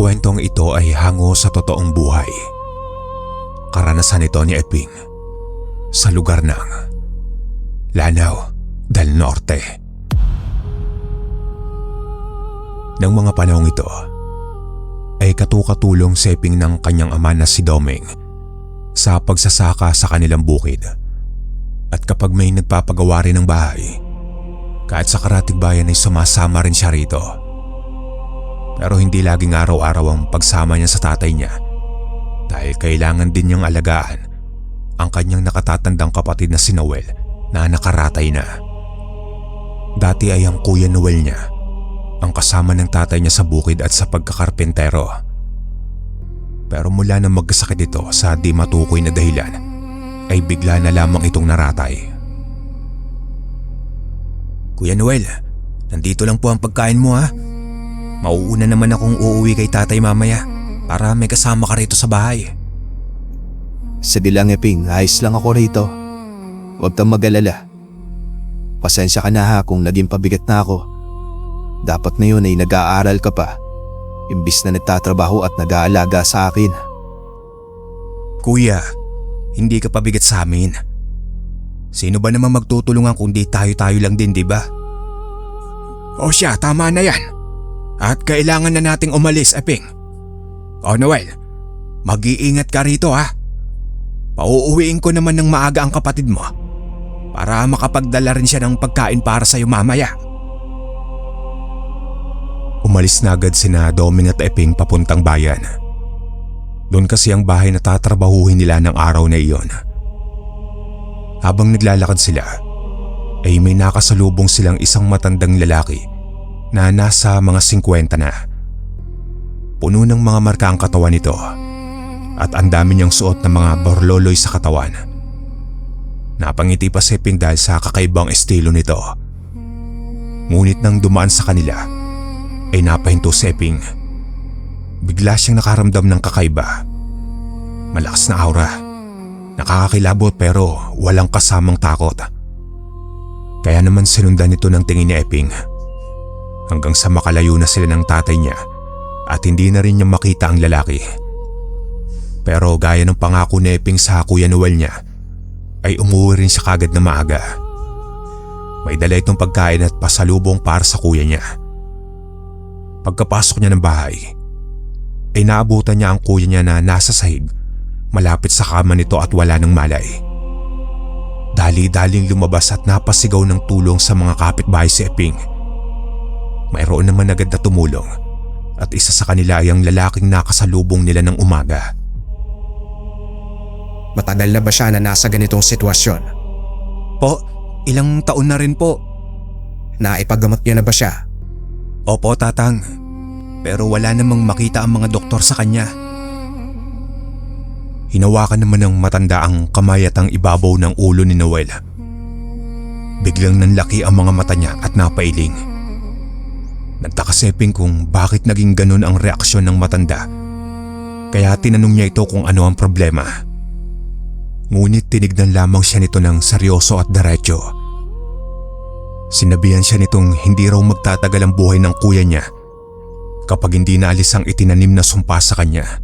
kwentong ito ay hango sa totoong buhay. Karanasan ito ni Eping sa lugar ng Lanao del Norte. Nang mga panahong ito ay katukatulong si Eping ng kanyang ama na si Doming sa pagsasaka sa kanilang bukid. At kapag may nagpapagawa rin ng bahay, kahit sa karatig bayan ay sumasama rin siya rito. Pero hindi laging araw-araw ang pagsama niya sa tatay niya dahil kailangan din niyang alagaan ang kanyang nakatatandang kapatid na si Noel na nakaratay na. Dati ay ang Kuya Noel niya ang kasama ng tatay niya sa bukid at sa pagkakarpentero. Pero mula nang magkasakit ito sa di matukoy na dahilan ay bigla na lamang itong naratay. Kuya Noel, nandito lang po ang pagkain mo ha. Mauuna naman akong uuwi kay tatay mamaya para may kasama ka rito sa bahay. Sige lang Eping, ayos lang ako rito. Huwag kang mag-alala. Pasensya ka na ha kung naging pabigat na ako. Dapat ngayon ay nag-aaral ka pa, imbis na nagtatrabaho at nag-aalaga sa akin. Kuya, hindi ka pabigat sa amin. Sino ba naman magtutulungan kung di tayo-tayo lang din, di ba? O siya, tama na yan. At kailangan na nating umalis, Eping. O Noel, mag-iingat ka rito ha. Pauuwiin ko naman ng maaga ang kapatid mo para makapagdala rin siya ng pagkain para sa'yo mamaya. Umalis na agad sina Doming at Eping papuntang bayan. Doon kasi ang bahay na tatrabahuhin nila ng araw na iyon. Habang naglalakad sila, ay may nakasalubong silang isang matandang lalaki na nasa mga 50 na. Puno ng mga marka ang katawan nito at ang dami niyang suot na mga borloloy sa katawan. Napangiti pa si Eping dahil sa kakaibang estilo nito. Ngunit nang dumaan sa kanila, ay napahinto si Eping. Bigla siyang nakaramdam ng kakaiba. Malakas na aura. Nakakakilabot pero walang kasamang takot. Kaya naman sinundan nito ng tingin ni Eping. Hanggang sa makalayo na sila ng tatay niya at hindi na rin niya makita ang lalaki. Pero gaya ng pangako ni Eping sa Kuya Noel niya, ay umuwi rin siya kagad na maaga. May dala itong pagkain at pasalubong para sa kuya niya. Pagkapasok niya ng bahay, ay naabutan niya ang kuya niya na nasa sahig, malapit sa kama nito at wala ng malay. Dali-daling lumabas at napasigaw ng tulong sa mga kapitbahay si Eping. Mayroon naman agad na tumulong at isa sa kanila ay ang lalaking nakasalubong nila ng umaga. Matagal na ba siya na nasa ganitong sitwasyon? Po, ilang taon na rin po. Naipagamot niyo na ba siya? Opo, tatang. Pero wala namang makita ang mga doktor sa kanya. Hinawakan naman ng matanda ang kamay at ang ibabaw ng ulo ni Noel. Biglang nanlaki ang mga mata niya at napailing. Nagtaka si Eping kung bakit naging ganun ang reaksyon ng matanda. Kaya tinanong niya ito kung ano ang problema. Ngunit tinignan lamang siya nito ng seryoso at diretso. Sinabihan siya nitong hindi raw magtatagal ang buhay ng kuya niya kapag hindi naalis ang itinanim na sumpa sa kanya.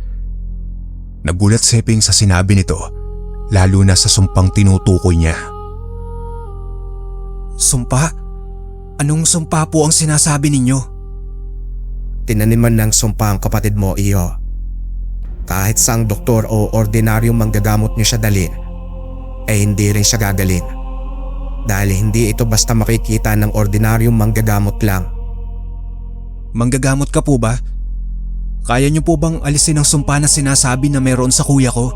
Nagulat si Eping sa sinabi nito, lalo na sa sumpang tinutukoy niya. Sumpa? Anong sumpa po ang sinasabi ninyo? Tinaniman ng sumpa ang kapatid mo, iyo. Kahit saang doktor o ordinaryong manggagamot niyo siya dalhin, ay hindi rin siya gagaling. Dahil hindi ito basta makikita ng ordinaryong manggagamot lang. Manggagamot ka po ba? Kaya niyo po bang alisin ang sumpa na sinasabi na meron sa kuya ko?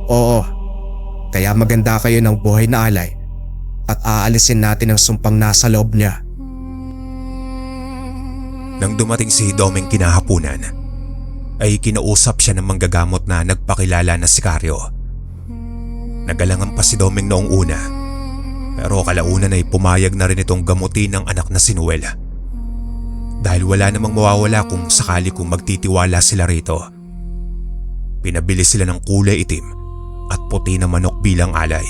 Oo, kaya maganda kayo ng buhay na alay at aalisin natin ang sumpang nasa loob niya. Nang dumating si Doming kinahapunan, ay kinausap siya ng manggagamot na nagpakilala na sikaryo. Nagalangan pa si Doming noong una, pero kalaunan ay pumayag na rin itong gamutin ng anak na si Noel. Dahil wala namang mawawala kung sakali kung magtitiwala sila rito. Pinabili sila ng kulay itim at puti na manok bilang alay.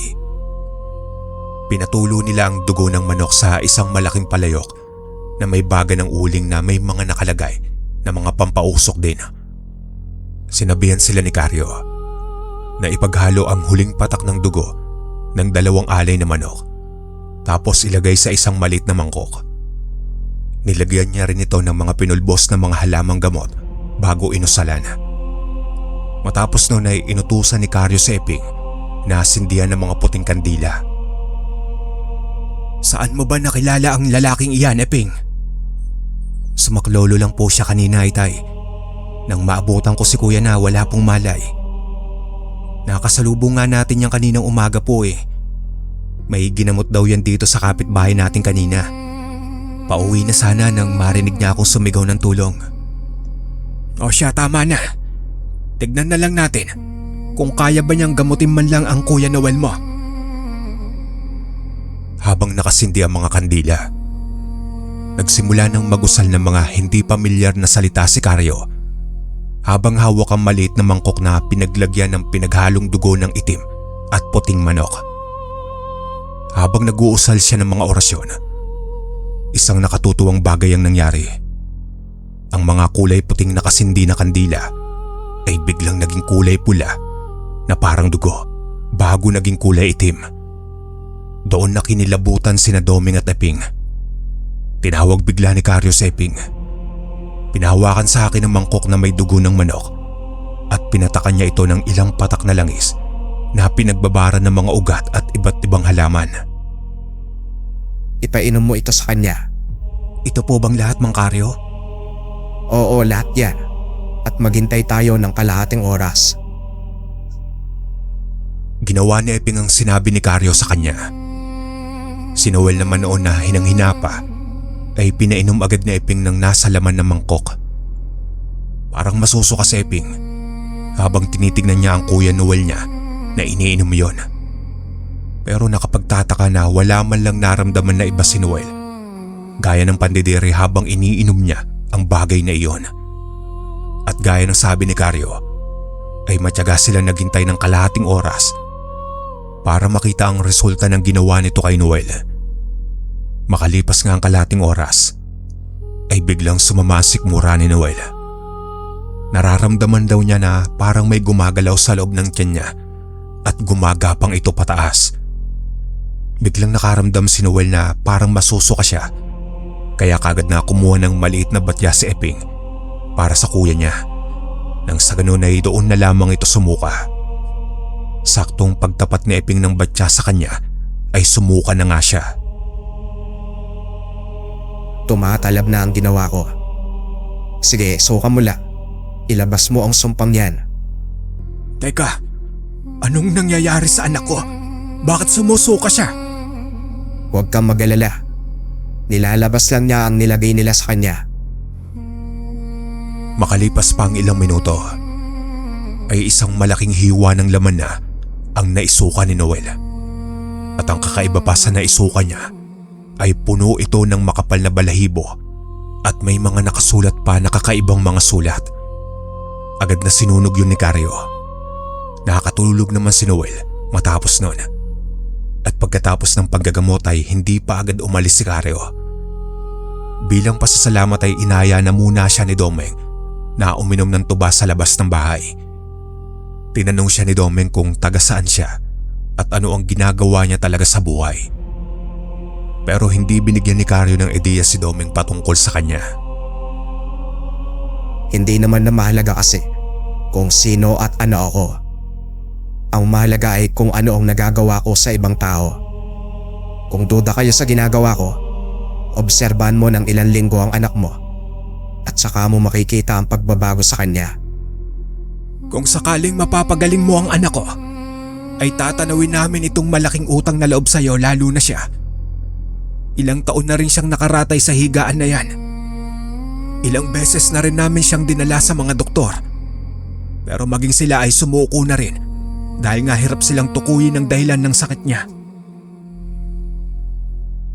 Pinatulo nila ang dugo ng manok sa isang malaking palayok na may baga ng uling na may mga nakalagay na mga pampausok din. Sinabihan sila ni Karyo na ipaghalo ang huling patak ng dugo ng 2 alay na manok tapos ilagay sa isang maliit na mangkok. Nilagyan niya rin ito ng mga pinulbos na mga halamang gamot bago inusalan. Matapos noon ay inutusan ni Karyo si Eping na sindihan ng mga puting kandila. "Saan mo ba nakilala ang lalaking iyan, Eping?" "Sumaklolo lang po siya kanina, Itay. Nang maabutan ko si Kuya na wala pong malay. Nakasalubong nga natin yan kaninang umaga po eh. May ginamot daw yan dito sa kapitbahay natin kanina. Pauwi na sana nang marinig niya akong sumigaw ng tulong." "O siya, tama na. Tignan na lang natin kung kaya ba niyang gamutin man lang ang Kuya Noel mo." Habang nakasindi ang mga kandila, nagsimula ng magusal ng mga hindi pamilyar na salita si Karyo habang hawak ang maliit na mangkok na pinaglagyan ng pinaghalong dugo ng itim at puting manok. Habang nag-uusal siya ng mga orasyon, isang nakatutuwang bagay ang nangyari. Ang mga kulay puting nakasindi na kandila ay biglang naging kulay pula na parang dugo bago naging kulay itim. Doon na kinilabutan sina Doming at Eping. Tinawag bigla ni Karyo si Eping. Pinahawakan sa akin ang mangkok na may dugo ng manok at pinatakan niya ito ng ilang patak na langis na pinagbabara ng mga ugat at iba't ibang halaman. Ipainom mo ito sa kanya. "Ito po bang lahat, Mang Karyo?" Oo, lahat yan. At maghintay tayo ng kalahating oras. Ginawa ni Eping ang sinabi ni Karyo sa kanya. Si Noel naman noon na hinang-hina pa ay pinainom agad ni Eping ng nasa laman ng mangkok. Parang masusuka si Eping habang tinitignan niya ang Kuya Noel niya na iniinom yon. Pero nakapagtataka na wala man lang naramdaman na iba si Noel, gaya ng pandidiri habang iniinom niya ang bagay na iyon. At gaya ng sabi ni Karyo, ay matyaga sila naghintay ng kalahating oras para makita ang resulta ng ginawa nito kay Noel. Makalipas nga ang kalahating oras, ay biglang sumamasik mura ni Noel. Nararamdaman daw niya na parang may gumagalaw sa loob ng tiyan niya at gumagapang ito pataas. Biglang nakaramdam si Noel na parang masusuka siya, kaya kagad na kumuha ng maliit na batya si Eping para sa kuya niya. Nang sa ganun ay doon na lamang ito sumuka. Saktong pagtapat ni Eping ng batya sa kanya ay sumuka na nga siya. Tumatalab na ang ginawa ko. Sige, suka mo lang. Ilabas mo ang sumpang yan. "Teka, anong nangyayari sa anak ko? Bakit sumusuka siya?" Huwag kang mag-alala. Nilalabas lang niya ang nilagay nila sa kanya. Makalipas pa ang ilang minuto, ay isang malaking hiwa ng laman na ang naisuka ni Noel. At ang kakaiba pa sa naisuka niya ay puno ito ng makapal na balahibo at may mga nakasulat pa na kakaibang mga sulat. Agad na sinunog yun ni Karyo. Nakakatulog naman si Noel matapos nun. At pagkatapos ng paggagamot ay hindi pa agad umalis si Karyo. Bilang pasasalamat ay inaya na muna siya ni Domeng na uminom ng tuba sa labas ng bahay. Tinanong siya ni Domeng kung taga saan siya at ano ang ginagawa niya talaga sa buhay. Pero hindi binigyan ni Karyo ng ideya si Domeng patungkol sa kanya. Hindi naman na mahalaga kasi kung sino at ano ako. Ang mahalaga ay kung ano ang nagagawa ko sa ibang tao. Kung duda kayo sa ginagawa ko, obserbahan mo ng ilang linggo ang anak mo at saka mo makikita ang pagbabago sa kanya. Kung sakaling mapapagaling mo ang anak ko, ay tatanawin namin itong malaking utang na loob sa'yo lalo na siya. Ilang taon na rin siyang nakaratay sa higaan na yan. Ilang beses na rin namin siyang dinala sa mga doktor. Pero maging sila ay sumuko na rin dahil nga hirap silang tukuyin ang dahilan ng sakit niya.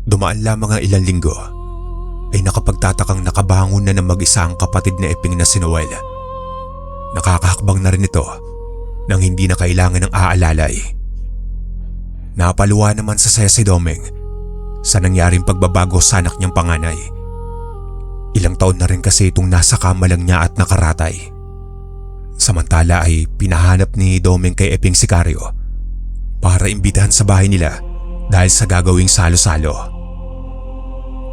Dumaan lamang ang ilang linggo ay nakapagtatakang nakabangon na ng mag-isa ang kapatid na Eping na si Noel. Nakakahakbang na rin ito nang hindi na kailangan ng aalalay. Napaluwa naman sa saya si Domeng sa nangyaring pagbabago sa anak niyang panganay. Ilang taon na rin kasi itong nasa kama lang niya at nakaratay. Samantala ay pinahanap ni Domeng kay Eping sikaryo para imbitahan sa bahay nila dahil sa gagawing salo-salo.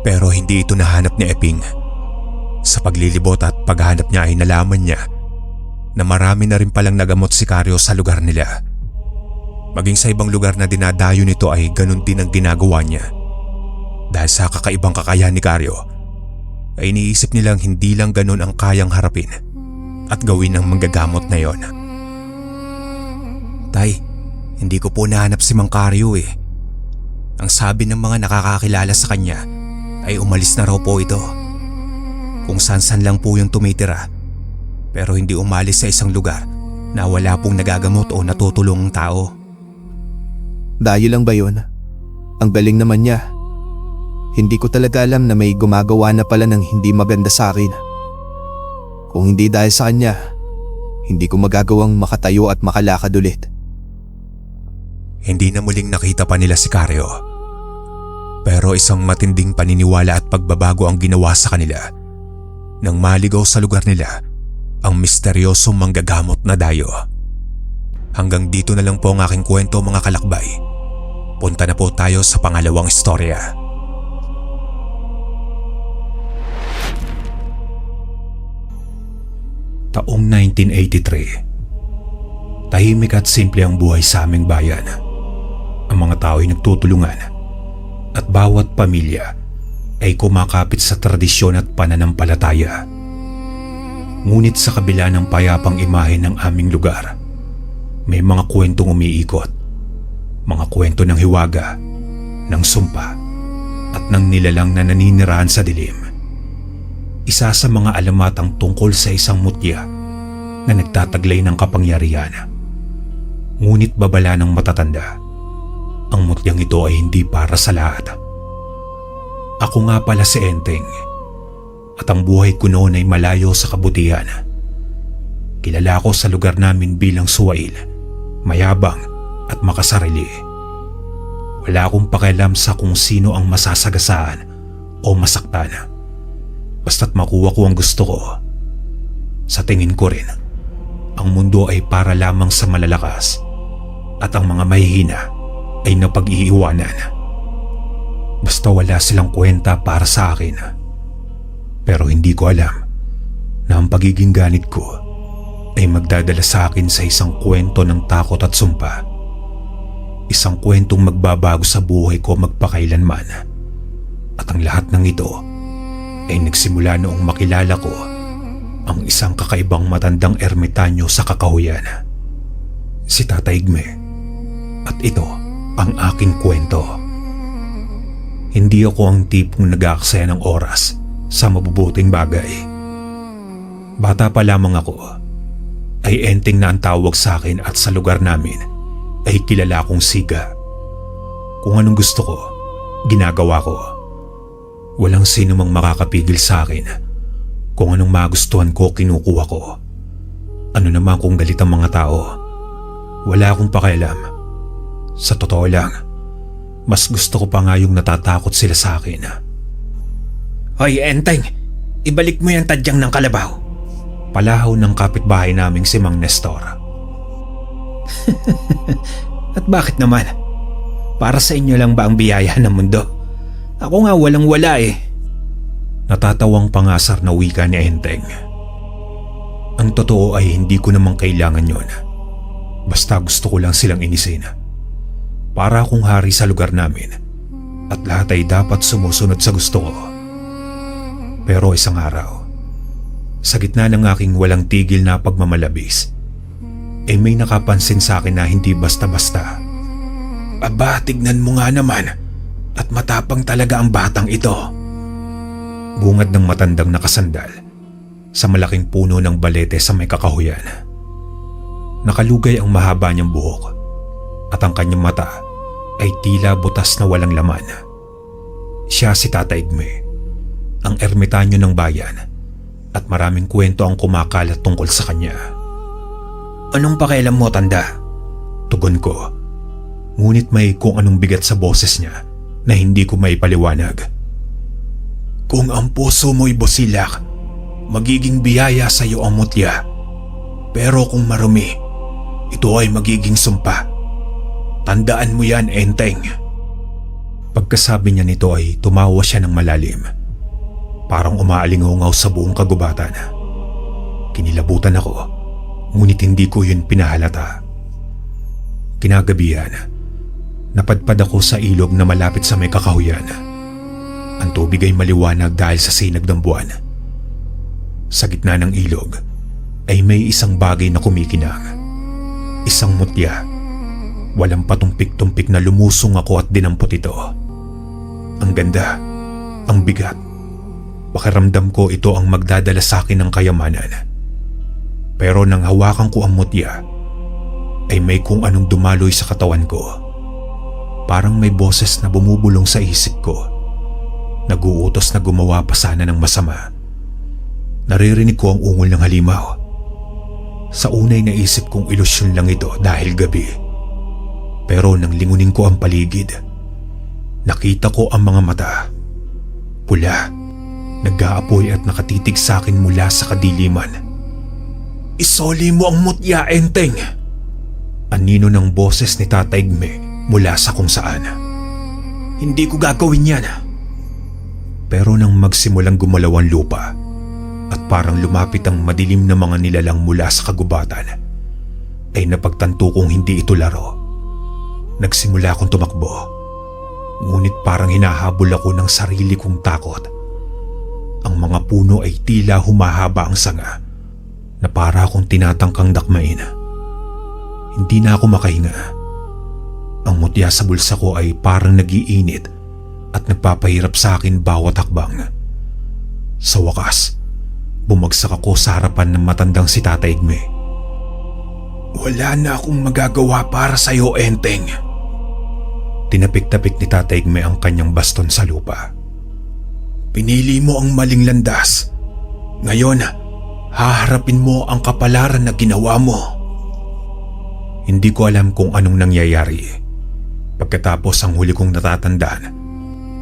Pero hindi ito nahanap ni Eping. Sa paglilibot at paghahanap niya ay nalaman niya na marami na rin palang nagamot sikaryo sa lugar nila. Maging sa ibang lugar na dinadayo nito ay ganun din ang ginagawa niya. Dahil sa kakaibang kakayahan ni Karyo, ay iniisip nilang hindi lang ganun ang kayang harapin at gawin ng manggagamot na yon. Tay, hindi ko po nahanap si Mang Karyo eh. Ang sabi ng mga nakakakilala sa kanya ay umalis na raw po ito. Kung saan-saan lang po yung tumitira, pero hindi umalis sa isang lugar na wala pong nagagamot o natutulong ang tao. Dayo lang ba yun? Ang galing naman niya. Hindi ko talaga alam na may gumagawa na pala ng hindi maganda sa akin. Kung hindi dahil sa kanya, hindi ko magagawang makatayo at makalakad ulit. Hindi na muling nakita pa nila si Karyo. Pero isang matinding paniniwala at pagbabago ang ginawa sa kanila nang maligaw sa lugar nila ang misteryosong manggagamot na dayo. Hanggang dito na lang po ang aking kwento, mga kalakbay. Punta na po tayo sa pangalawang istorya. Taong 1983. Tahimik at simple ang buhay sa aming bayan. Ang mga tao ay nagtutulungan at bawat pamilya ay kumakapit sa tradisyon at pananampalataya. Ngunit sa kabila ng payapang imahe ng aming lugar, may mga kwentong umiikot. Mga kwento ng hiwaga, ng sumpa at ng nilalang na naninirahan sa dilim. Isa sa mga alamatang tungkol sa isang mutya na nagtataglay ng kapangyarihan. Ngunit babala ng matatanda, ang mutyang ito ay hindi para sa lahat. Ako nga pala si Enteng at ang buhay ko noon ay malayo sa kabutihan. Kilala ko sa lugar namin bilang suwail, mayabang at makasarili. Wala akong pakialam sa kung sino ang masasagasaan o masaktan. Basta't makuha ko ang gusto ko. Sa tingin ko rin, ang mundo ay para lamang sa malalakas at ang mga mahihina ay napag-iiwanan. Basta wala silang kwenta para sa akin. Pero hindi ko alam na ang pagiging ganit ko ay magdadala sa akin sa isang kwento ng takot at sumpa. Isang kwentong magbabago sa buhay ko magpakailanman. At ang lahat ng ito ay nagsimula noong makilala ko ang isang kakaibang matandang ermitanyo sa Kakahuyan. Si Tatay Igme. At ito ang aking kwento. Hindi ako ang tipong nag-aaksaya ng oras sa mabubuting bagay. Bata pa lamang ako ay Enteng na ang tawag sa akin at sa lugar namin ay kilala kong Siga. Kung anong gusto ko, ginagawa ko. Walang sino mang makakapigil sa akin. Kung anong magustuhan ko, kinukuha ko. Ano naman kung galit ang mga tao, wala akong pakialam. Sa totoo lang, mas gusto ko pa nga yung natatakot sila sa akin. Hoy Enteng, ibalik mo yung tadyang ng kalabaw. Palahaw ng kapitbahay naming si Mang Nestor. At bakit naman? Para sa inyo lang ba ang biyaya ng mundo? Ako nga walang-wala eh. Natatawang pangasar na wika ni Enteng. Ang totoo ay hindi ko namang kailangan yon. Basta gusto ko lang silang inisin. Para akong hari sa lugar namin at lahat ay dapat sumusunod sa gusto ko. Pero isang araw, sa gitna ng aking walang tigil na pagmamalabis, ay may nakapansin sa akin na hindi basta-basta. Aba, tignan mo nga naman at matapang talaga ang batang ito. Bungad ng matandang nakasandal sa malaking puno ng balete sa may Kakahuyan. Nakalugay ang mahaba niyang buhok at ang kanyang mata ay tila butas na walang laman. Siya si Tatay Igme, ang ermitanyo ng bayan, at maraming kwento ang kumakalat tungkol sa kanya. Anong pakialam mo, tanda? Tugon ko, ngunit may kung anong bigat sa boses niya na hindi ko maipaliwanag. Kung ang puso mo'y busilak, magiging biyaya sa iyo ang mutya. Pero kung marumi, ito ay magiging sumpa. Tandaan mo yan, Enteng. Pagkasabi niya nito ay tumawa siya ng malalim. Parang umaalingaw sa buong kagubatan. Kinilabutan ako, ngunit hindi ko yun pinahalata. Kinagabihan, napadpad ako sa ilog na malapit sa may kakahuyan. Ang tubig ay maliwanag dahil sa sinag ng buwan. Sa gitna ng ilog ay may isang bagay na kumikinang. Isang mutya. Walang patumpik-tumpik na lumusong ako at dinampot ito. Ang ganda, ang bigat. Pakiramdam ko ito ang magdadala sa akin ng kayamanan. Pero nang hawakan ko ang mutya, ay may kung anong dumaloy sa katawan ko. Parang may boses na bumubulong sa isip ko. Naguutos na gumawa pa sana ng masama. Naririnig ko ang ungol ng halimaw. Sa unay naisip kong ilusyon lang ito dahil gabi. Pero nang lingunin ko ang paligid, nakita ko ang mga mata. Pula, nag-aapoy at nakatitig sa akin mula sa kadiliman. Isoli mo ang mutya, Enteng! Anino ng boses ni Tata Igme mula sa kung saan. Hindi ko gagawin yan. Pero nang magsimulang gumalaw ang lupa at parang lumapit ang madilim na mga nilalang mula sa kagubatan, ay napagtanto kong hindi ito laro. Nagsimula akong tumakbo, ngunit parang hinahabol ako ng sarili kong takot. Ang mga puno ay tila humahaba ang sanga na para akong tinatangkang dakmain. Hindi na ako makahinga. Ang mutya sa bulsa ko ay parang nagiinit at nagpapahirap sa akin bawat hakbang. Sa wakas, bumagsak ako sa harapan ng matandang si Tata Igme. Wala na akong magagawa para sa iyo, Enteng. Tinapik-tapik ni Tata Igme ang kanyang baston sa lupa. Pinili mo ang maling landas. Ngayon, haharapin mo ang kapalaran na ginawa mo. Hindi ko alam kung anong nangyayari. Pagkatapos ang huli kong natatandaan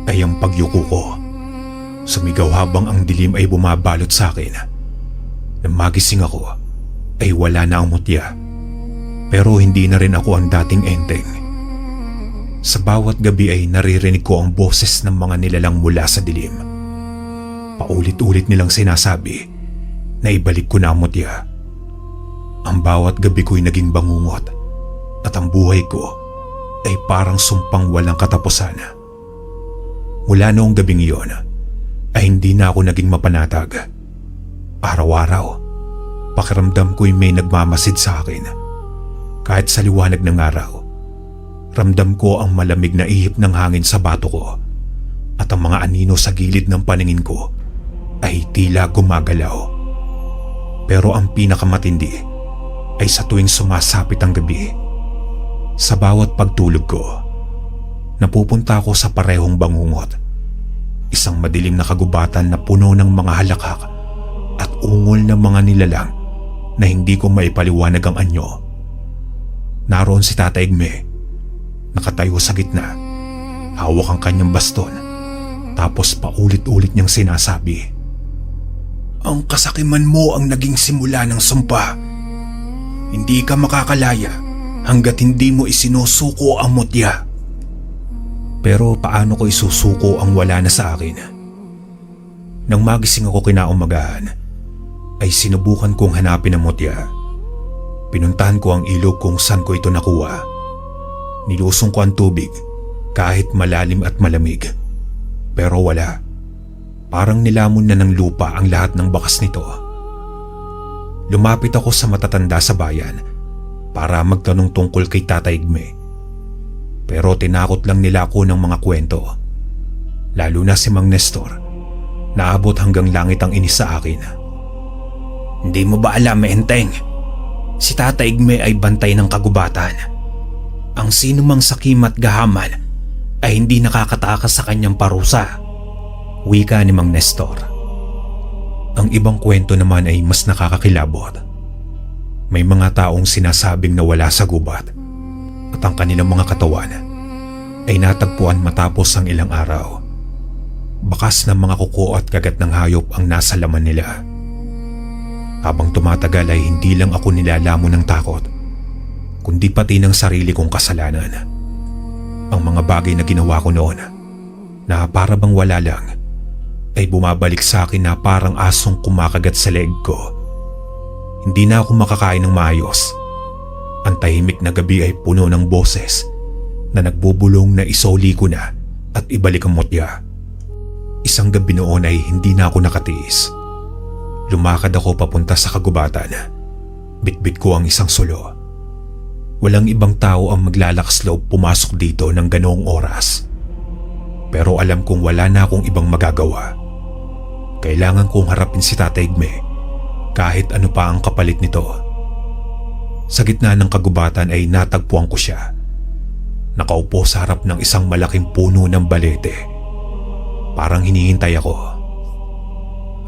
ay ang pagyuko ko. Sumigaw habang ang dilim ay bumabalot sa akin. Nang magising ako ay wala na ang mutya. Pero hindi na rin ako ang dating Enteng. Sa bawat gabi ay naririnig ko ang boses ng mga nilalang mula sa dilim. Paulit-ulit nilang sinasabi na ibalik ko na ang mutya. Ang bawat gabi ko'y naging bangungot at ang buhay ko ay parang sumpang walang katapusan. Mula noong gabing iyon ay hindi na ako naging mapanatag. Araw-araw, pakiramdam ko'y may nagmamasid sa akin. Kahit sa liwanag ng araw, ramdam ko ang malamig na ihip ng hangin sa bato ko at ang mga anino sa gilid ng paningin ko ay tila gumagalaw. Pero ang pinakamatindi ay sa tuwing sumasapit ang gabi. Sa bawat pagtulog ko, napupunta ako sa parehong bangungot. Isang madilim na kagubatan na puno ng mga halakhak at ungol ng mga nilalang na hindi ko maipaliwanag ang anyo. Naroon si Tata Igme. Nakatayo sa gitna, hawak ang kanyang baston, tapos paulit-ulit niyang sinasabi, Ang kasakiman mo ang naging simula ng sumpa. Hindi ka makakalaya hanggat hindi mo isinusuko ang mutya. Pero paano ko isusuko ang wala na sa akin? Nang magising ako kinaumagahan, ay sinubukan kong hanapin ang mutya. Pinuntahan ko ang ilog kung saan ko ito nakuha. Nilusong ko ang tubig kahit malalim at malamig. Pero wala. Parang nilamon na ng lupa ang lahat ng bakas nito. Lumapit ako sa matatanda sa bayan para magtanong tungkol kay Tata Igme. Pero tinakot lang nila ako ng mga kwento. Lalo na si Mang Nestor. Naabot hanggang langit ang inis sa akin. Hindi mo ba alam, Enteng? Si Tata Igme ay bantay ng kagubatan. Ang sinumang sakim at gahaman ay hindi nakakatakas sa kanyang parusa. Wika ni Mang Nestor. Ang ibang kwento naman ay mas nakakakilabot. May mga taong sinasabing nawala sa gubat at ang kanilang mga katawan ay natagpuan matapos ang ilang araw. bakas ng mga kuko at kagat ng hayop ang nasa laman nila. Habang tumatagal ay hindi lang ako nilalamon ng takot, kundi pati ng sarili kong kasalanan. Ang mga bagay na ginawa ko noon, na para bang wala lang, ay bumabalik sa akin na parang asong kumakagat sa leeg ko. Hindi na ako makakain ng maayos. Ang tahimik na gabi ay puno ng boses na nagbubulong na isoli ko na at ibalik ang mutya. Isang gabi noon ay hindi na ako nakatiis. Lumakad ako papunta sa kagubatan. Bitbit ko ang isang sulo. Walang ibang tao ang maglalakas loob pumasok dito ng ganoong oras. Pero alam kong wala na akong ibang magagawa. Kailangan kong harapin si Tatay Igme kahit ano pa ang kapalit nito. Sa gitna ng kagubatan ay natagpuan ko siya. Nakaupo sa harap ng isang malaking puno ng balete. Parang hinihintay ako.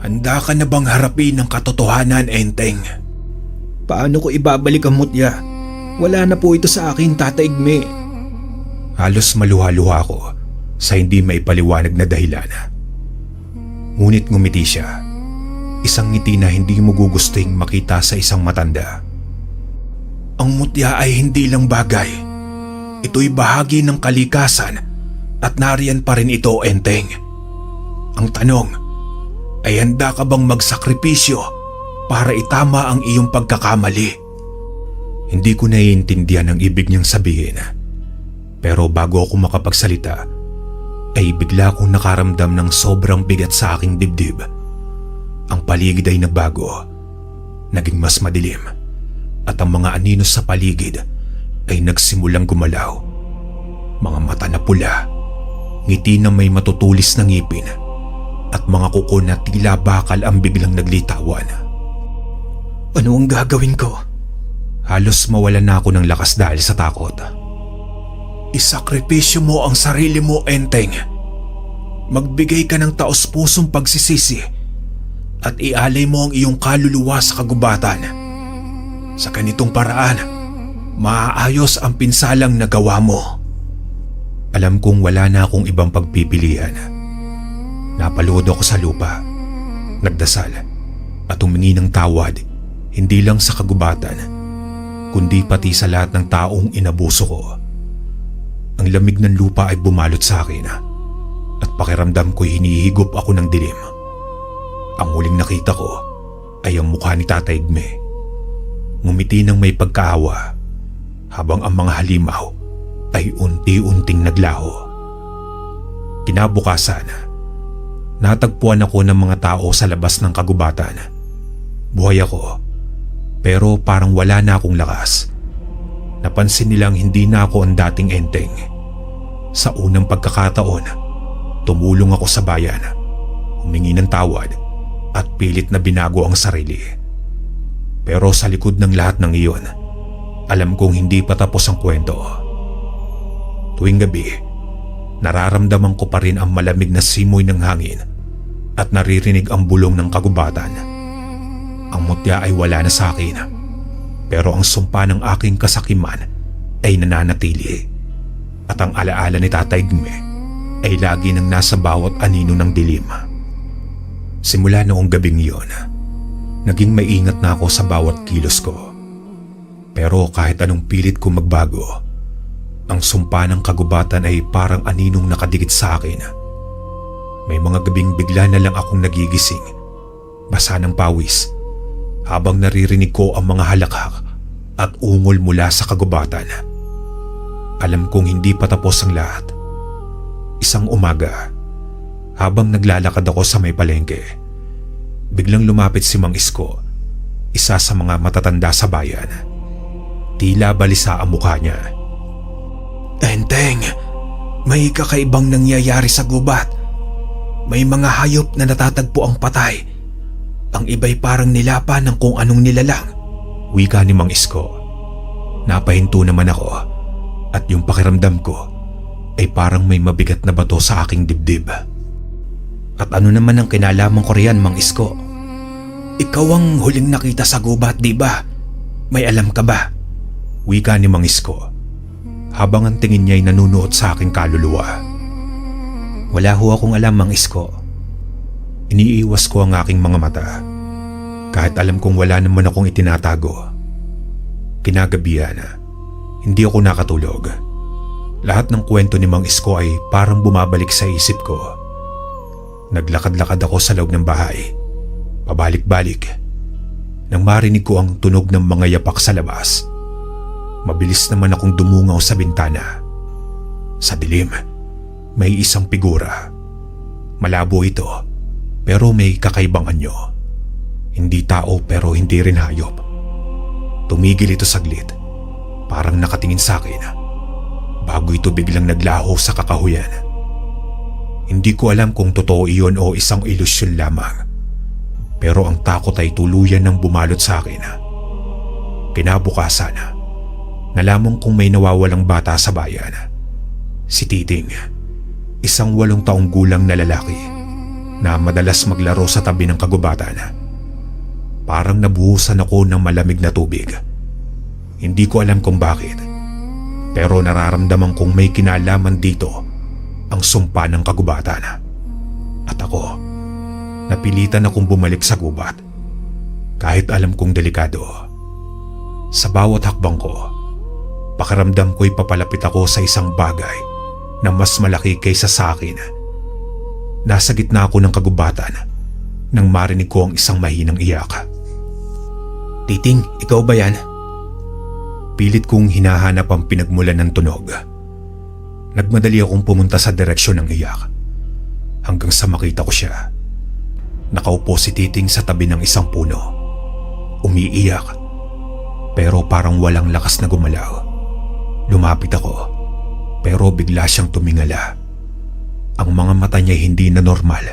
Handa ka na bang harapin ang katotohanan, Enteng? Paano ko ibabalik ang mutya? Wala na po ito sa akin, Tatay Igme. Halos maluha-luha ako sa hindi maipaliwanag na dahilan. Ngunit ngumiti siya. Isang ngiti na hindi mo gugusting makita sa isang matanda. Ang mutya ay hindi lang bagay. Ito'y bahagi ng kalikasan at nariyan pa rin ito, Enteng. Ang tanong, ay handa ka bang magsakripisyo para itama ang iyong pagkakamali? Hindi ko naiintindihan ang ibig niyang sabihin. Pero bago ako makapagsalita, ay bigla akong nakaramdam ng sobrang bigat sa aking dibdib. Ang paligid ay nagbago. Naging mas madilim. At ang mga anino sa paligid ay nagsimulang gumalaw. Mga mata na pula, ngiti na may matutulis na ngipin, at mga kuko na tila bakal ang biglang naglitawan. Ano ang gagawin ko? Halos mawalan na ako ng lakas dahil sa takot. Isakripisyo mo ang sarili mo, Enteng. Magbigay ka ng taos-pusong pagsisisi at ialay mo ang iyong kaluluwa sa kagubatan. Sa ganitong paraan, maaayos ang pinsalang nagawa mo. Alam kong wala na akong ibang pagpipilian. Napaluhod ako sa lupa, nagdasal at humingi ng tawad, hindi lang sa kagubatan, kundi pati sa lahat ng taong inabuso ko. Ang lamig ng lupa ay bumalot sa akin at pakiramdam ko'y hinihigop ako ng dilim. Ang huling nakita ko ay ang mukha ni Tatay Igme. Ngumiti ng may pagkaawa habang ang mga halimaw ay unti-unting naglaho. Kinabukasan, natagpuan ako ng mga tao sa labas ng kagubatan. Buhay ako, pero parang wala na akong lakas. Napansin nilang hindi na ako ang dating Enteng. Sa unang pagkakataon, tumulong ako sa bayan, humingi ng tawad at pilit na binago ang sarili. Pero sa likod ng lahat ng iyon, alam kong hindi pa tapos ang kwento. Tuwing gabi, nararamdaman ko pa rin ang malamig na simoy ng hangin at naririnig ang bulong ng kagubatan. Ang mutya ay wala na sa akin, pero ang sumpa ng aking kasakiman ay nananatili. At ang alaala ni Tatay Igme ay lagi nang nasa bawat anino ng dilim. Simula noong gabing iyon, naging maingat na ako sa bawat kilos ko. Pero kahit anong pilit ko magbago, ang sumpa ng kagubatan ay parang aninong nakadikit sa akin. May mga gabing bigla na lang akong nagigising, basa ng pawis, habang naririnig ko ang mga halakhak at ungol mula sa kagubatan. Alam kong hindi pa tapos ang lahat. Isang umaga, habang naglalakad ako sa may palengke, biglang lumapit si Mang Isko, isa sa mga matatanda sa bayan. Tila balisa ang mukha niya. Enteng, may kakaibang nangyayari sa gubat. May mga hayop na natatagpo ang patay. Ang iba'y parang nilapa ng kung anong nilalang. Wika ni Mang Isko. Napahinto naman ako at yung pakiramdam ko ay parang may mabigat na bato sa aking dibdib. At ano naman ang kinalaman ko riyan, Mang Isko? Ikaw ang huling nakita sa gubat, di ba? May alam ka ba? Wika ni Mang Isko habang ang tingin niya ay nanunuot sa aking kaluluwa. Wala ho akong alam, Mang Isko. Iniiwas ko ang aking mga mata. Kahit alam kong wala naman akong itinatago. Kinagabihan, hindi ako nakatulog. Lahat ng kwento ni Mang Isko ay parang bumabalik sa isip ko. Naglakad-lakad ako sa loob ng bahay. Pabalik-balik. Nang marinig ko ang tunog ng mga yapak sa labas. Mabilis naman akong dumungaw sa bintana. Sa dilim, may isang figura. Malabo ito, pero may kakaibang anyo. Hindi tao pero hindi rin hayop. Tumigil ito saglit, parang nakatingin sa akin. Bago ito biglang naglaho sa kakahuyan. Hindi ko alam kung totoo iyon o isang ilusyon lamang. Pero ang takot ay tuluyan ng bumalot sa akin. Kinabukasan, nalaman kong may nawawalang bata sa bayan. Si Titing, isang 8 taong gulang na lalaki na madalas maglaro sa tabi ng kagubatan. Parang nabuhusan ako ng malamig na tubig. Hindi ko alam kung bakit, pero nararamdaman kong may kinalaman dito ang sumpa ng kagubatan. At ako, napilitan akong bumalik sa gubat kahit alam kong delikado. Sa bawat hakbang ko, pakiramdam ko'y papalapit ako sa isang bagay na mas malaki kaysa sa akin. Nasa gitna ako ng kagubatan nang marinig ko ang isang mahinang iyak. Titing, ikaw ba yan? Pilit kong hinahanap ang pinagmulan ng tunog. Nagmadali akong pumunta sa direksyon ng iyak hanggang sa makita ko siya. Nakaupo si Titing sa tabi ng isang puno. Umiiyak, pero parang walang lakas na gumalaw. Lumapit ako, pero bigla siyang tumingala. Ang mga mata niya hindi na normal.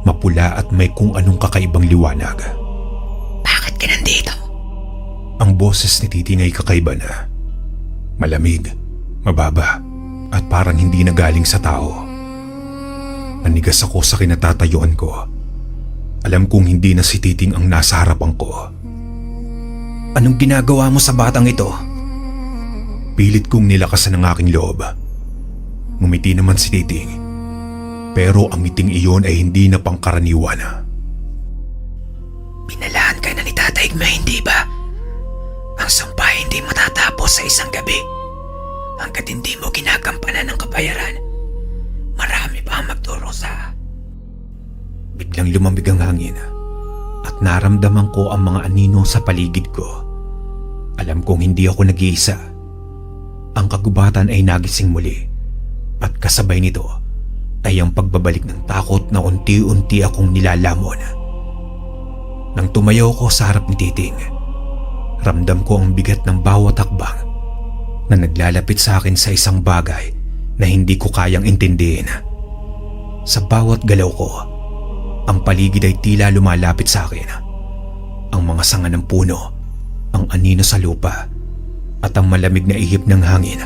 Mapula at may kung anong kakaibang liwanag. Bakit ka nandito? Ang boses ni Titing ay kakaiba na. Malamig, mababa, at parang hindi na galing sa tao. Nanigas ako sa kinatatayuan ko. Alam kong hindi na si Titing ang nasa harapan ko. Anong ginagawa mo sa batang ito? Pilit kong nilakasan ang aking loob. Ngumiti naman si Titing, pero ang ngiting iyon ay hindi na pangkaraniwan. Pinalahan ka na ni Tatay Igme, hindi ba? Ang sumpa hindi matatapos sa isang gabi. Hanggat hindi mo ginagampanan ng kabayaran, marami pa ang magdurusa. Biglang lumamig ang hangin at naramdaman ko ang mga anino sa paligid ko. Alam kong hindi ako nag-iisa. Ang kagubatan ay nagising muli at kasabay nito ay ang pagbabalik ng takot na unti-unti akong nilalamon. Nang tumayo ko sa harap ni Titing, ramdam ko ang bigat ng bawat hakbang na naglalapit sa akin sa isang bagay na hindi ko kayang intindihin. Sa bawat galaw ko, ang paligid ay tila lumalapit sa akin. Ang mga sanga ng puno, ang anino sa lupa, at ang malamig na ihip ng hangin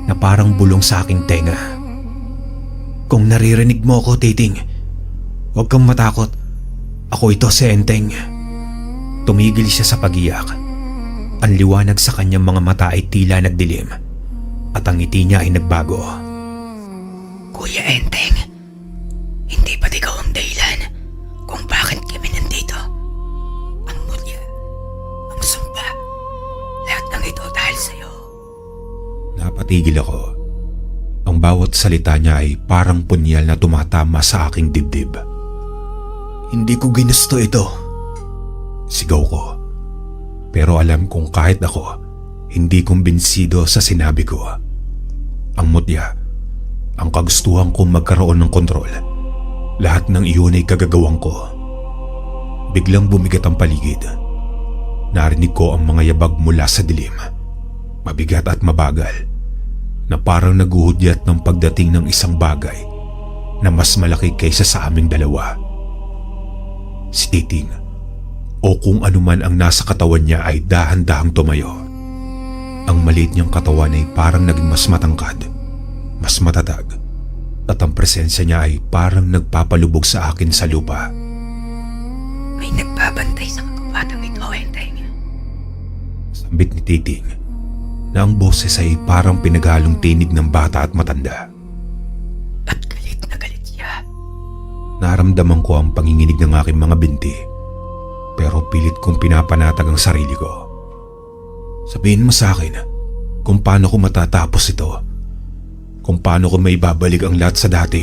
na parang bulong sa aking tenga. Kung naririnig mo ako, Titing, huwag kang matakot. Ako ito si Enteng. Tumigil siya sa pag-iyak. Ang liwanag sa kanyang mga mata ay tila nagdilim at ang ngiti niya ay nagbago. Kuya Enteng, hindi ba't ikaw ang dahilan kung bakit kami nandito? Ang mutya, ang sumpa, lahat ng ito dahil sa'yo. Napatigil ako. Ang bawat salita niya ay parang punyal na tumatama sa aking dibdib. Hindi ko ginusto ito. Sigaw ko. Pero alam kong kahit ako, hindi kumbinsido sa sinabi ko. Ang mutya, ang kagustuhan kong magkaroon ng kontrol. Lahat ng iyon ay kagagawang ko. Biglang bumigat ang paligid. Narinig ko ang mga yabag mula sa dilim. Mabigat at mabagal, na parang naguhudyat ng pagdating ng isang bagay na mas malaki kaysa sa aming dalawa. Si Titing, o kung anuman ang nasa katawan niya, ay dahan-dahang tumayo. Ang maliit niyang katawan ay parang naging mas matangkad, mas matatag, at ang presensya niya ay parang nagpapalubog sa akin sa lupa. May nagbabantay sa kagubatan ito, Enteng. Sambit ni Titing, na ang boses ay parang pinaghalong tinig ng bata at matanda. At galit Naramdaman ko ang panginginig ng aking mga binti, pero pilit kong pinapanatag ang sarili ko. Sabihin mo sa akin kung paano ko matatapos ito, kung paano ko may babalik ang lahat sa dati.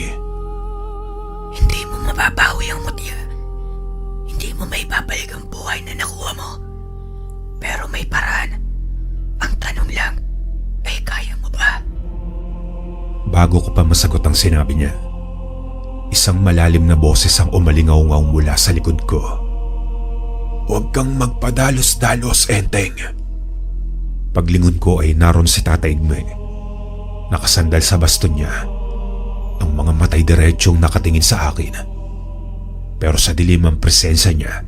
Hindi mo mababawi ang mutya. Hindi mo may babalik ang buhay na nakuha mo. Pero may paraan. Ang tanong lang ay kaya mo ba? Bago ko pa masagot ang sinabi niya, isang malalim na boses ang umalingaw-ngaw mula sa likod ko. Huwag kang magpadalos-dalos, Enteng. Paglingon ko ay naroon si Tata Igme. Nakasandal sa baston niya, ang mga matay diretsyong nakatingin sa akin. Pero sa dilim ang presensya niya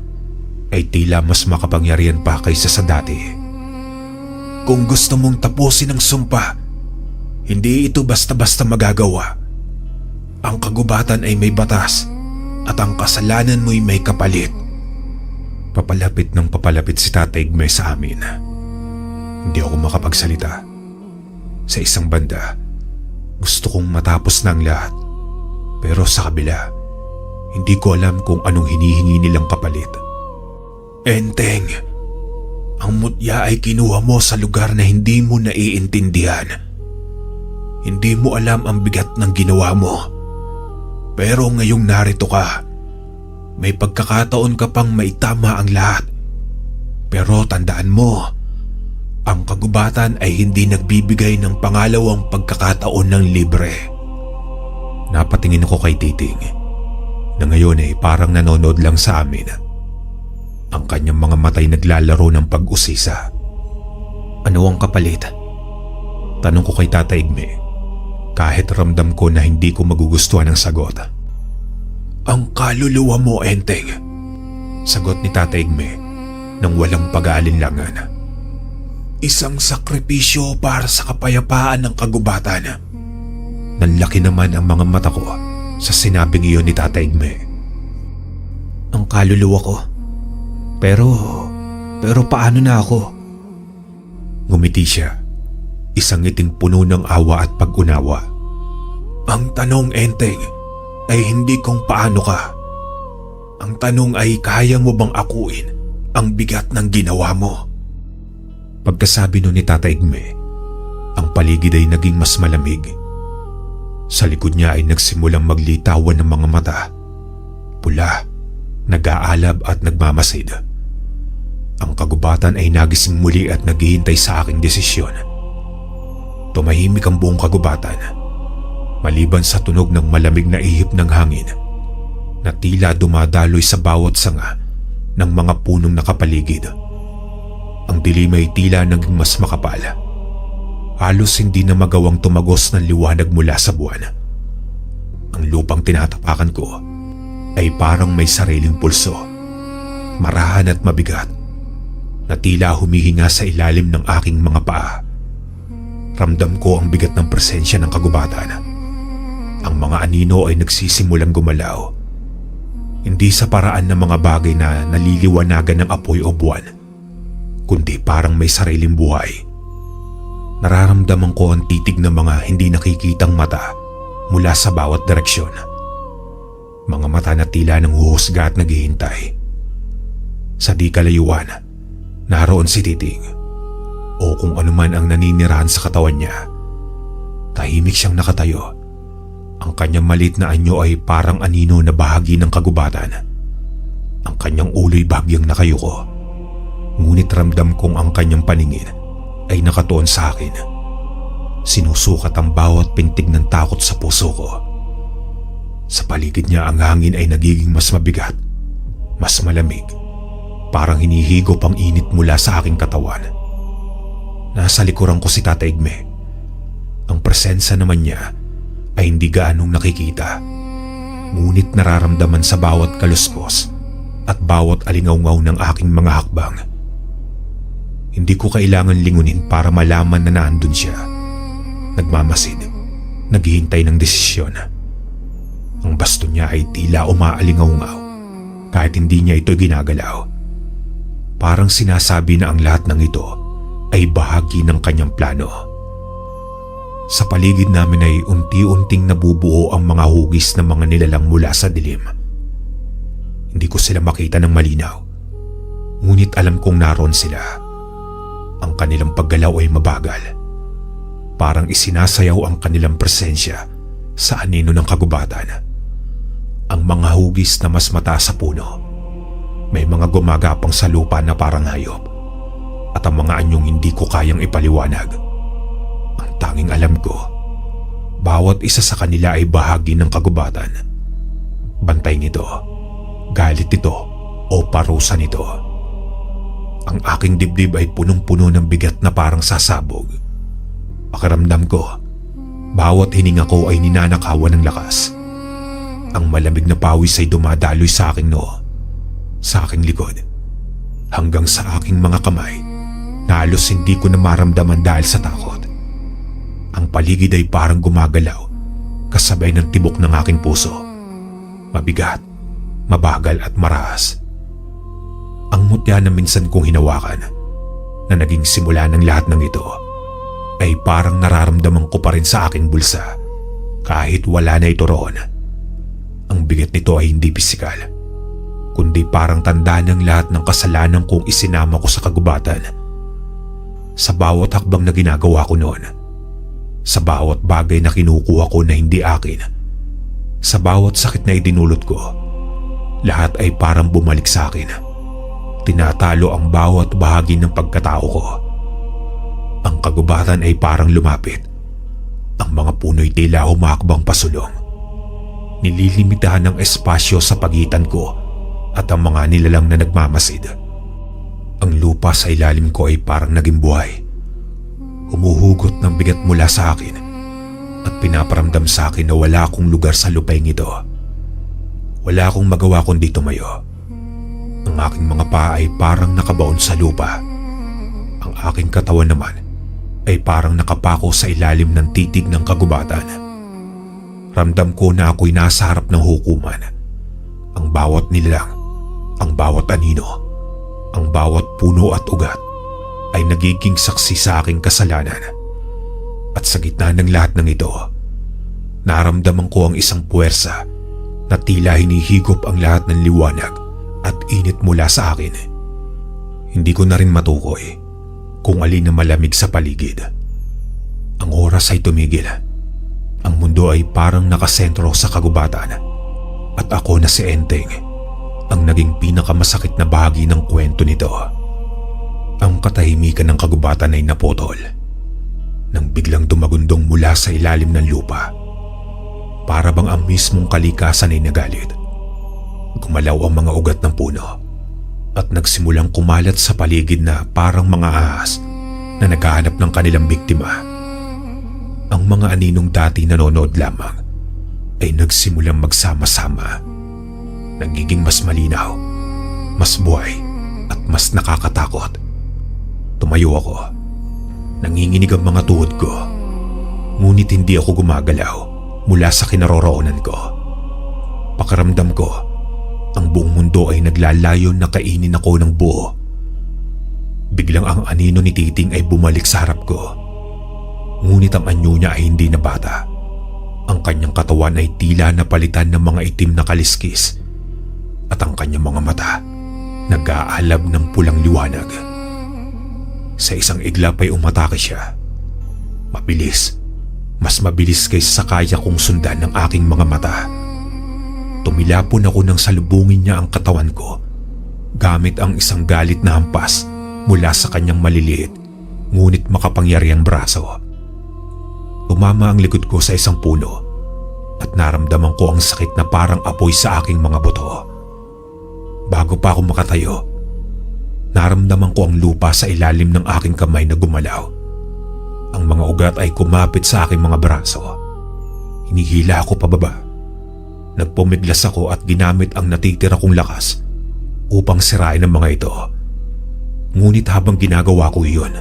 ay tila mas makapangyarihan pa kaysa sa dati. Kung gusto mong tapusin ang sumpa, hindi ito basta-basta magagawa. Ang kagubatan ay may batas at ang kasalanan mo'y may kapalit. Papalapit ng papalapit si Tata Igme sa amin. Hindi ako makapagsalita. Sa isang banda, gusto kong matapos na ang lahat. Pero sa kabila, hindi ko alam kung anong hinihingi nilang kapalit. Enteng, ang mutya ay kinuha mo sa lugar na hindi mo naiintindihan. Hindi mo alam ang bigat ng ginawa mo. Pero ngayong narito ka, may pagkakataon ka pang maitama ang lahat. Pero tandaan mo, ang kagubatan ay hindi nagbibigay ng pangalawang pagkakataon ng libre. Napatingin ako kay Titing, na ngayon ay parang nanonood lang sa amin. Ang kanyang mga matay naglalaro ng pag-usisa. Ano ang kapalit? Tanong ko kay Tata Igme, kahit ramdam ko na hindi ko magugustuhan ang sagot. Ang kaluluwa mo, Enteng. Sagot ni Tata Igme nang walang pag-aalinlangan. Isang sakripisyo para sa kapayapaan ng kagubatan. Nanlaki naman ang mga mata ko sa sinabing iyon ni Tata Igme. Ang kaluluwa ko? Pero paano na ako? Ngumiti siya, isang ngiting puno ng awa at pag-unawa. Ang tanong, Enteng, ay hindi kung paano ka. Ang tanong ay kaya mo bang akuin ang bigat ng ginawa mo? Pagkasabi nun ni Tata Igme, ang paligid ay naging mas malamig. Sa likod niya ay nagsimulang maglitawan ng mga mata. Pula, nag-aalab at nagmamasid. Ang kagubatan ay nagising muli at naghihintay sa aking desisyon. Tumahimik ang buong kagubatan, maliban sa tunog ng malamig na ihip ng hangin na tila dumadaloy sa bawat sanga ng mga punong nakapaligid. Ang dilim ay tila naging mas makapal. Halos hindi na magawang tumagos ng liwanag mula sa buwan. Ang lupang tinatapakan ko ay parang may sariling pulso, marahan at mabigat, na tila humihinga sa ilalim ng aking mga paa. Ramdam ko ang bigat ng presensya ng kagubatan. Ang mga anino ay nagsisimulang gumalaw. Hindi sa paraan ng mga bagay na naliliwanagan ng apoy o buwan, kundi parang may sariling buhay. Nararamdaman ko ang titig ng mga hindi nakikitang mata mula sa bawat direksyon. Mga mata na tila nang huhusga at naghihintay. Sa di kalayuan, naroon si Titing, o kung anuman ang naninirahan sa katawan niya. Tahimik siyang nakatayo. Ang kanyang maliit na anyo ay parang anino na bahagi ng kagubatan. Ang kanyang ulo'y bahagyang nakayuko. Ngunit ramdam kong ang kanyang paningin ay nakatuon sa akin. Sinusukat ang bawat pintig ng takot sa puso ko. Sa paligid niya ang hangin ay nagiging mas mabigat, mas malamig. Parang hinihigop ang init mula sa aking katawan. Nasa likuran ko si Tata Igme. Ang presensya naman niya ay hindi gaanong nakikita. Ngunit nararamdaman sa bawat kaluskos at bawat alingaw-ngaw ng aking mga hakbang. Hindi ko kailangan lingunin para malaman na naandun siya. Nagmamasid, naghihintay ng desisyon. Ang baston niya ay tila umaalingaw-ngaw kahit hindi niya ito ginagalaw. Parang sinasabi na ang lahat ng ito ay bahagi ng kanyang plano. Sa paligid namin ay unti-unting nabubuo ang mga hugis ng mga nilalang mula sa dilim. Hindi ko sila makita ng malinaw, ngunit alam kong naroon sila. Ang kanilang paggalaw ay mabagal. Parang isinasayaw ang kanilang presensya sa anino ng kagubatan. Ang mga hugis na mas mataas sa puno, may mga gumagapang sa lupa na parang hayop, at ang mga anyong hindi ko kayang ipaliwanag. Ang tanging alam ko, bawat isa sa kanila ay bahagi ng kagubatan. Bantay nito, galit nito, o parusa nito. Ang aking dibdib ay punong-puno ng bigat na parang sasabog. Pakiramdam ko, bawat hininga ko ay ninanakawan ng lakas. Ang malamig na pawis ay dumadaloy sa aking noo, sa aking likod, hanggang sa aking mga kamay na halos hindi ko na maramdaman dahil sa takot. Ang paligid ay parang gumagalaw kasabay ng tibok ng aking puso. Mabigat, mabagal at maraas. Ang mutya na minsan kong hinawakan, na naging simula ng lahat ng ito, ay parang nararamdaman ko pa rin sa aking bulsa kahit wala na ito roon. Ang bigat nito ay hindi pisikal, kundi parang tanda ng lahat ng kasalanan kong isinama ko sa kagubatan. Sa bawat hakbang na ginagawa ko noon, sa bawat bagay na kinukuha ko na hindi akin, sa bawat sakit na idinulot ko, lahat ay parang bumalik sa akin. Tinatalo ang bawat bahagi ng pagkatao ko. Ang kagubatan ay parang lumapit. Ang mga puno'y tila humakbang pasulong. Nililimitahan ng espasyo sa pagitan ko at ang mga nilalang na nagmamasid. Ang lupa sa ilalim ko ay parang naging buhay. Humuhugot ng bigat mula sa akin at pinaparamdam sa akin na wala akong lugar sa lupaing ito. Wala akong magawa kundi tumayo. Ang aking mga paa ay parang nakabaon sa lupa. Ang aking katawan naman ay parang nakapako sa ilalim ng titig ng kagubatan. Ramdam ko na ako'y nasa harap ng hukuman. Ang bawat nilalang, ang bawat anino, ang bawat puno at ugat ay nagiging saksi sa aking kasalanan. At sa gitna ng lahat ng ito, naramdaman ko ang isang puwersa na tila hinihigop ang lahat ng liwanag at init mula sa akin. Hindi ko na rin matukoy kung alin na malamig sa paligid. Ang oras ay tumigil. Ang mundo ay parang nakasentro sa kagubatan. At ako na si Enteng, ang naging pinakamasakit na bahagi ng kwento nito. Ang katahimikan ng kagubatan ay naputol nang biglang dumagundong mula sa ilalim ng lupa. Para bang ang mismong kalikasan ay nagalit. Gumalaw ang mga ugat ng puno at nagsimulang kumalat sa paligid na parang mga ahas na naghahanap ng kanilang biktima. Ang mga aninong dati nanonood lamang ay nagsimulang magsama-sama. Nagiging mas malinaw, mas buhay at mas nakakatakot. Tumayo ako. Nanginginig ang mga tuhod ko. Ngunit hindi ako gumagalaw mula sa kinaroroonan ko. Pakiramdam ko, ang buong mundo ay naglalayon na kainin ako ng buo. Biglang ang anino ni Titing ay bumalik sa harap ko. Ngunit ang anyo niya ay hindi na bata. Ang kanyang katawan ay tila napalitan ng mga itim na kaliskis at ang kanyang mga mata nag-aalab ng pulang liwanag. Sa isang iglap ay umatake siya. Mabilis, mas mabilis kaysa sa kaya kong sundan ng aking mga mata. Tumilapon ako nang salubungin niya ang katawan ko gamit ang isang galit na hampas mula sa kanyang maliliit ngunit makapangyarihang braso. Tumama ang likod ko sa isang puno at naramdaman ko ang sakit na parang apoy sa aking mga buto. Bago pa ako makatayo, naramdaman ko ang lupa sa ilalim ng aking kamay na gumalaw. Ang mga ugat ay kumapit sa aking mga braso. Hinihila ako pababa. Nagpumiglas ako at ginamit ang natitira kong lakas upang sirain ang mga ito. Ngunit habang ginagawa ko iyon,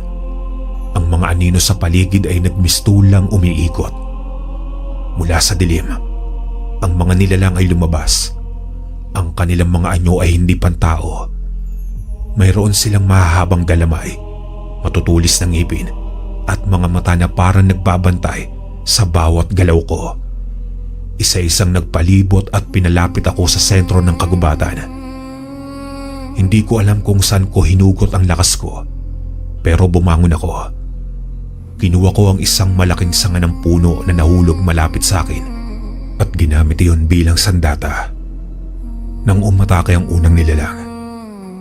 ang mga anino sa paligid ay nagmistulang umiikot. Mula sa dilim, ang mga nilalang ay lumabas. Ang kanilang mga anyo ay hindi pantao. Mayroon silang mahahabang galamay, matutulis na ngipin at mga mata na parang nagbabantay Sa bawat galaw ko, isa-isang nagpalibot at pinalapit ako sa sentro ng kagubatan. Hindi ko alam kung saan ko hinugot ang lakas ko, pero bumangon ako. Kinuha ko ang isang malaking sanga ng puno na nahulog malapit sa akin at ginamit iyon bilang sandata. Nang umatake ang unang nilalang,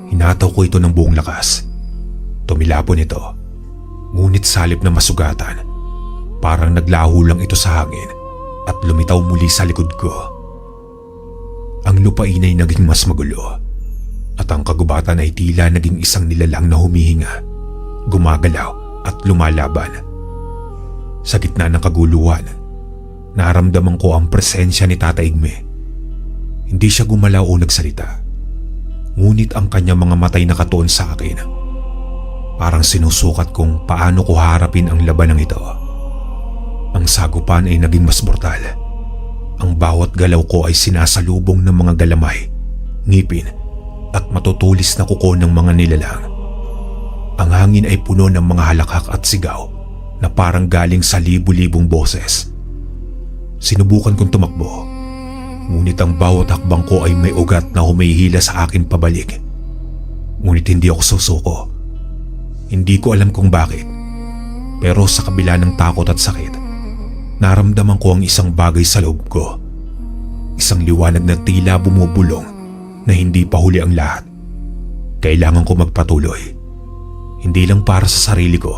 hinataw ko ito ng buong lakas. Tumilapon ito, ngunit salip na masugatan, parang naglaho lang ito sa hangin at lumitaw muli sa likod ko. Ang lupain ay naging mas magulo at ang kagubatan ay tila naging isang nilalang na humihinga, gumagalaw at lumalaban. Sa gitna ng kaguluhan, naramdaman ko ang presensya ni Tata Igme. Hindi siya gumalaw o nagsalita, ngunit ang kanyang mga matay nakatuon sa akin. Parang sinusukat kung paano ko harapin ang labanang ito. Ang sagupan ay naging mas brutal. Ang bawat galaw ko ay sinasalubong ng mga galamay, ngipin at matutulis na kuko ng mga nilalang. Ang hangin ay puno ng mga halakhak at sigaw na parang galing sa libu-libong boses. Sinubukan kong tumakbo, ngunit ang bawat hakbang ko ay may ugat na humihila sa akin pabalik. Ngunit hindi ako susuko. Hindi ko alam kung bakit, pero sa kabila ng takot at sakit, naramdaman ko ang isang bagay sa loob ko. Isang liwanag na tila bumubulong na hindi pa huli ang lahat. Kailangan ko magpatuloy. Hindi lang para sa sarili ko,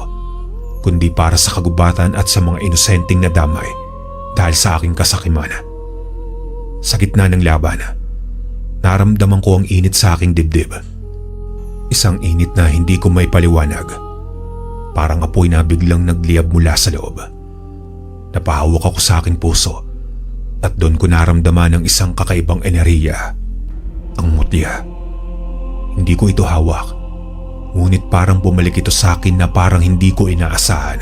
kundi para sa kagubatan at sa mga inosenteng nadamay dahil sa aking kasakiman. Sa gitna ng laban, naramdaman ko ang init sa aking dibdib. Isang init na hindi ko may paliwanag. Parang apoy na biglang nagliyab mula sa loob. Napahawak ako sa aking puso at doon ko naramdaman ang isang kakaibang enerhiya. Ang mutya. Hindi ko ito hawak, ngunit parang bumalik ito sa akin na parang hindi ko inaasahan.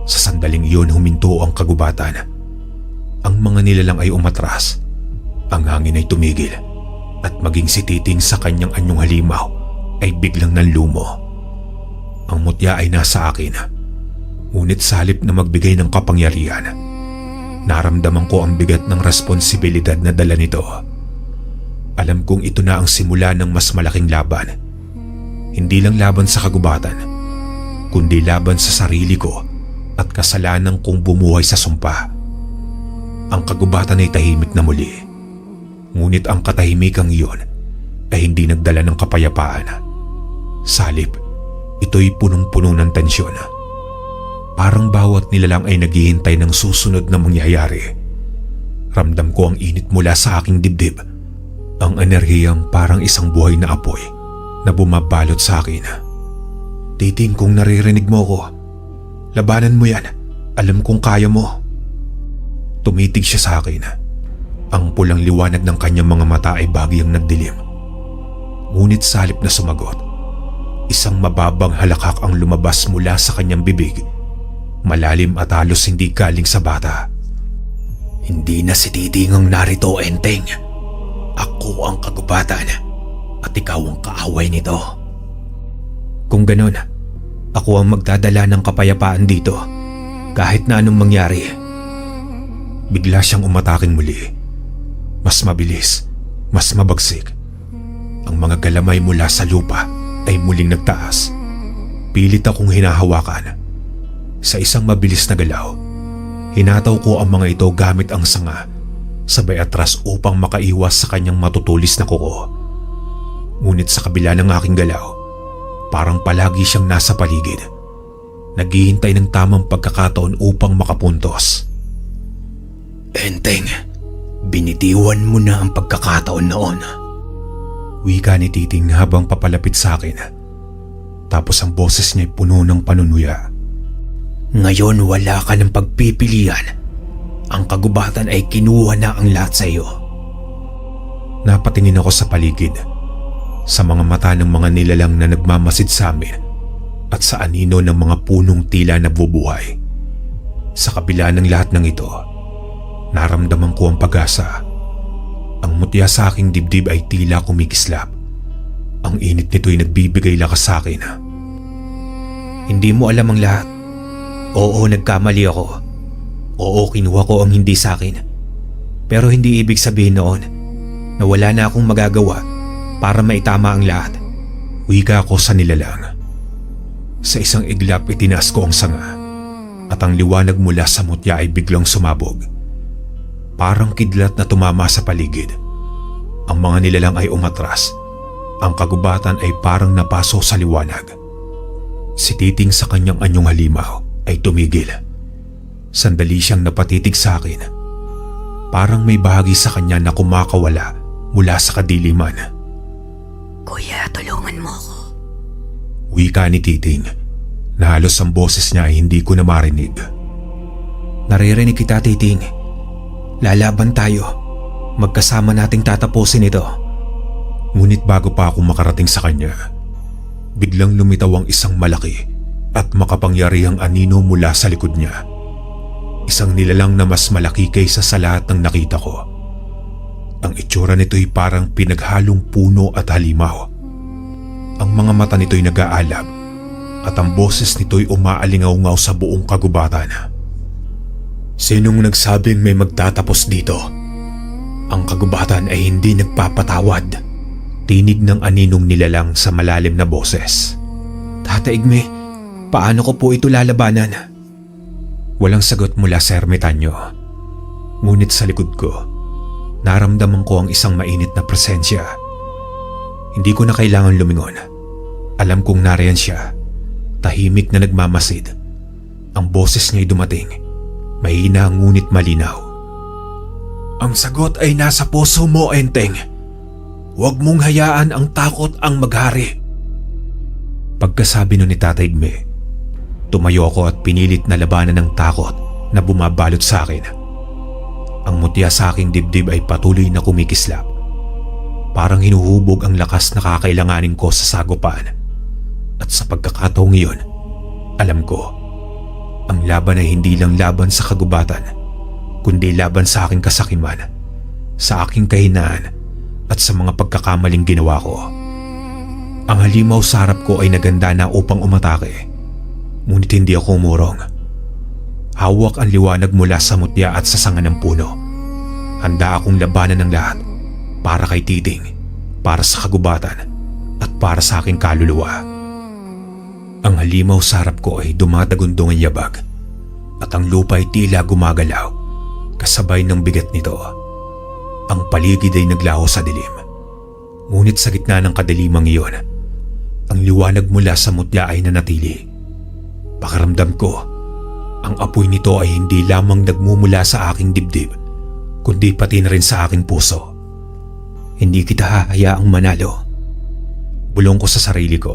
Sa sandaling iyon huminto ang kagubatan. Ang mga nilalang ay umatras. Ang hangin ay tumigil at maging si Titing sa kanyang anyong halimaw ay biglang nanlumo. Ang mutya ay nasa akin, ngunit sa halip na magbigay ng kapangyarihan, naramdaman ko ang bigat ng responsibilidad na dala nito. Alam kong ito na ang simula ng mas malaking laban. Hindi lang laban sa kagubatan, kundi laban sa sarili ko at kasalanan kong bumuhay sa sumpa. Ang kagubatan ay tahimik na muli, ngunit ang katahimikang iyon ay hindi nagdala ng kapayapaan. Salip, ito'y punong-puno ng tensyon. Parang bawat nilalang ay naghihintay ng susunod na mangyayari. Ramdam ko ang init mula sa aking dibdib. Ang enerhiyang parang isang buhay na apoy na bumabalot sa akin. Titing, kung naririnig mo ko, labanan mo yan. Alam kong kaya mo. Tumitig siya sa akin. Ang pulang liwanag ng kanyang mga mata ay bagyang nagdilim. Ngunit sa halip na sumagot, isang mababang halakhak ang lumabas mula sa kanyang bibig. Malalim at halos hindi galing sa bata. Hindi na si Titing ang narito, Enteng. Ako ang kagubatan at ikaw ang kaaway nito. Kung ganun, ako ang magdadala ng kapayapaan dito kahit na anong mangyari. Bigla siyang umataking muli. Mas mabilis, mas mabagsik. Ang mga galamay mula sa lupa ay muling nagtaas. Pilit akong hinahawakan. Sa isang mabilis na galaw, hinataw ko ang mga ito gamit ang sanga, sabay atras upang makaiwas sa kanyang matutulis na kuko. Ngunit sa kabila ng aking galaw, parang palagi siyang nasa paligid, naghihintay ng tamang pagkakataon upang makapuntos. Enteng, binitiwan mo na ang pagkakataon noon. Wika ni Titing habang papalapit sa akin. Tapos ang boses niya ay puno ng panunuya. Ngayon wala ka ng pagpipilian. Ang kagubatan ay kinuha na ang lahat sa iyo. Napatingin ako sa paligid, sa mga mata ng mga nilalang na nagmamasid sa amin at sa anino ng mga punong tila nabubuhay. Sa kabila ng lahat ng ito, naramdaman ko ang pag-asa. Ang mutya sa aking dibdib ay tila kumikislap. Ang init nito'y nagbibigay lakas sa akin. Hindi mo alam ang lahat. Oo, nagkamali ako. Oo, kinuha ko ang hindi sa akin. Pero hindi ibig sabihin noon na wala na akong magagawa para maitama ang lahat. Wika ko sa nilalang. Sa isang iglap itinaas ko ang sanga at ang liwanag mula sa mutya ay biglang sumabog. Parang kidlat na tumama sa paligid. Ang mga nilalang ay umatras. Ang kagubatan ay parang napaso sa liwanag. Si Titing sa kanyang anyong halimaw ay tumigil. Sandali siyang napatitig sa akin. Parang may bahagi sa kanya na kumakawala mula sa kadiliman. Kuya, tulungan mo ako. Wika ni Titing na halos ang boses niya ay hindi ko na marinig. Naririnig kita, Titing. Lalaban tayo. Magkasama nating tatapusin ito. Ngunit bago pa ako makarating sa kanya, biglang lumitaw ang isang malaki at makapangyarihang anino mula sa likod niya. Isang nilalang na mas malaki kaysa sa lahat ng nakita ko. Ang itsura nito'y parang pinaghalong puno at halimaw. Ang mga mata nito'y nag-aalab at ang boses nito'y umaalingaw-ngaw sa buong kagubatan. Sinong nagsabing may magtatapos dito? Ang kagubatan ay hindi nagpapatawad. Tinig ng aninong nilalang sa malalim na boses. Tata Igme, paano ko po ito lalabanan? Walang sagot mula sa ermitanyo. Ngunit sa likod ko, naramdaman ko ang isang mainit na presensya. Hindi ko na kailangan lumingon. Alam kong nariyan siya, tahimik na nagmamasid. Ang boses niya'y dumating, mahina ngunit malinaw. Ang sagot ay nasa puso mo, Enteng. Huwag mong hayaan ang takot ang maghari. Pagkasabi nun ni Tata Igme, tumayo ako at pinilit na labanan ng takot na bumabalot sa akin. Ang mutya sa aking dibdib ay patuloy na kumikislap. Parang hinuhubog ang lakas na kakailanganin ko sa sagupaan. At sa pagkakataong iyon, alam ko, ang laban ay hindi lang laban sa kagubatan, kundi laban sa aking kasakiman, sa aking kahinaan at sa mga pagkakamaling ginawa ko. Ang halimaw sa harap ko ay naganda na upang umatake, ngunit hindi ako umurong. Hawak ang liwanag mula sa mutya at sa sanga ng puno. Handa akong labanan ng lahat, para kay Titing, para sa kagubatan, at para sa aking kaluluwa. Ang halimaw sa harap ko ay dumatagundong ang yabag, at ang lupa ay tila gumagalaw, kasabay ng bigat nito. Ang paligid ay naglaho sa dilim. Ngunit sa gitna ng kadilimang iyon, ang liwanag mula sa mutya ay nanatili. Pakiramdam ko, ang apoy nito ay hindi lamang nagmumula sa aking dibdib, kundi pati na rin sa aking puso. Hindi kita hahayaang manalo. Bulong ko sa sarili ko.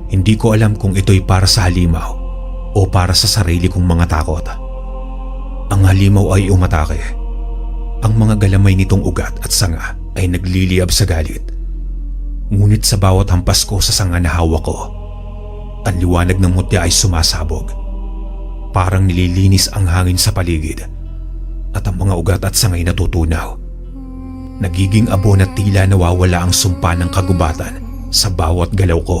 Hindi ko alam kung ito'y para sa halimaw o para sa sarili kong mga takot. Ang halimaw ay umatake. Ang mga galamay nitong ugat at sanga ay nagliliyab sa galit. Ngunit sa bawat hampas ko sa sanga na hawak ko, ang liwanag ng mutya ay sumasabog. Parang nililinis ang hangin sa paligid at ang mga ugat at sangay natutunaw. Nagiging abo na tila nawawala ang sumpa ng kagubatan sa bawat galaw ko.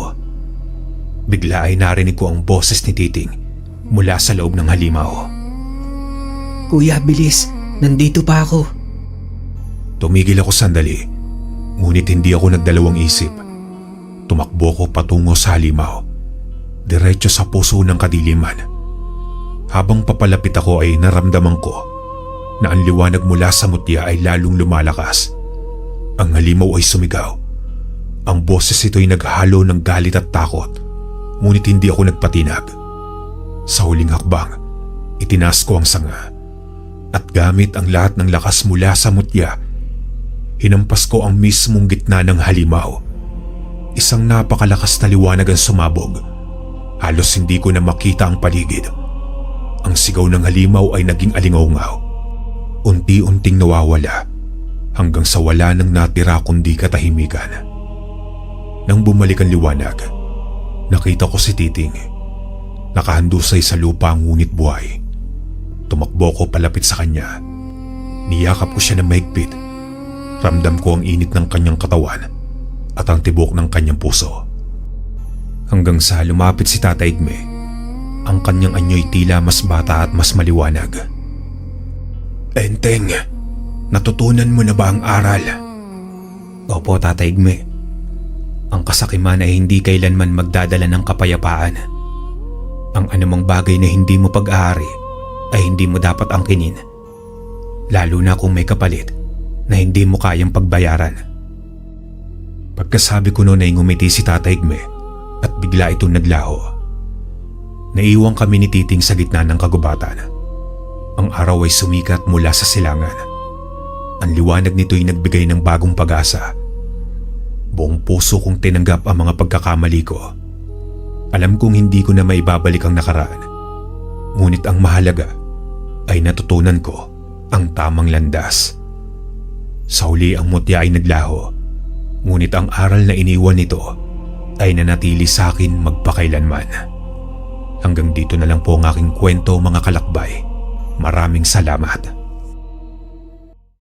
Bigla ay narinig ko ang boses ni Titing mula sa loob ng halimaw. Kuya, bilis. Nandito pa ako. Tumigil ako sandali, ngunit hindi ako nagdalawang isip. Tumakbo ko patungo sa halimaw, diretso sa puso ng kadiliman. Habang papalapit ako ay naramdaman ko na ang liwanag mula sa mutya ay lalong lumalakas. Ang halimaw ay sumigaw. Ang boses ito'y naghalo ng galit at takot, ngunit hindi ako nagpatinag. Sa huling hakbang, itinaas ko ang sanga at gamit ang lahat ng lakas mula sa mutya, hinampas ko ang mismong gitna ng halimaw. Isang napakalakas na liwanag ang sumabog. Halos hindi ko na makita ang paligid. Ang sigaw ng halimaw ay naging alingaw-ngaw. Unti-unting nawawala hanggang sa wala nang natira kundi katahimikan. Nang bumalik ang liwanag, nakita ko si Titing. Nakahandusay sa lupa ngunit buhay. Tumakbo ko palapit sa kanya. Niyakap ko siya ng mahigpit. Ramdam ko ang init ng kanyang katawan at ang tibok ng kanyang puso. Hanggang sa lumapit si Tata Igme. Ang kanyang anyo'y tila mas bata at mas maliwanag. Enteng, natutunan mo na ba ang aral? Opo, Tatay Igme. Ang kasakiman ay hindi kailanman magdadala ng kapayapaan. Ang anumang bagay na hindi mo pag-aari ay hindi mo dapat angkinin. Lalo na kung may kapalit na hindi mo kayang pagbayaran. Pagkasabi ko noon ay ngumiti si Tatay Igme at bigla itong naglaho. Naiwang kami ni Titing sa gitna ng kagubatan. Ang araw ay sumikat mula sa silangan. Ang liwanag nito'y nagbigay ng bagong pag-asa. Buong puso kong tinanggap ang mga pagkakamali ko. Alam kong hindi ko na maibabalik ang nakaraan. Ngunit ang mahalaga ay natutunan ko ang tamang landas. Sa huli ang mutya ay naglaho. Ngunit ang aral na iniwan nito ay nanatili sa akin magpakailanman. Hanggang dito na lang po ang aking kwento, mga kalakbay. Maraming salamat.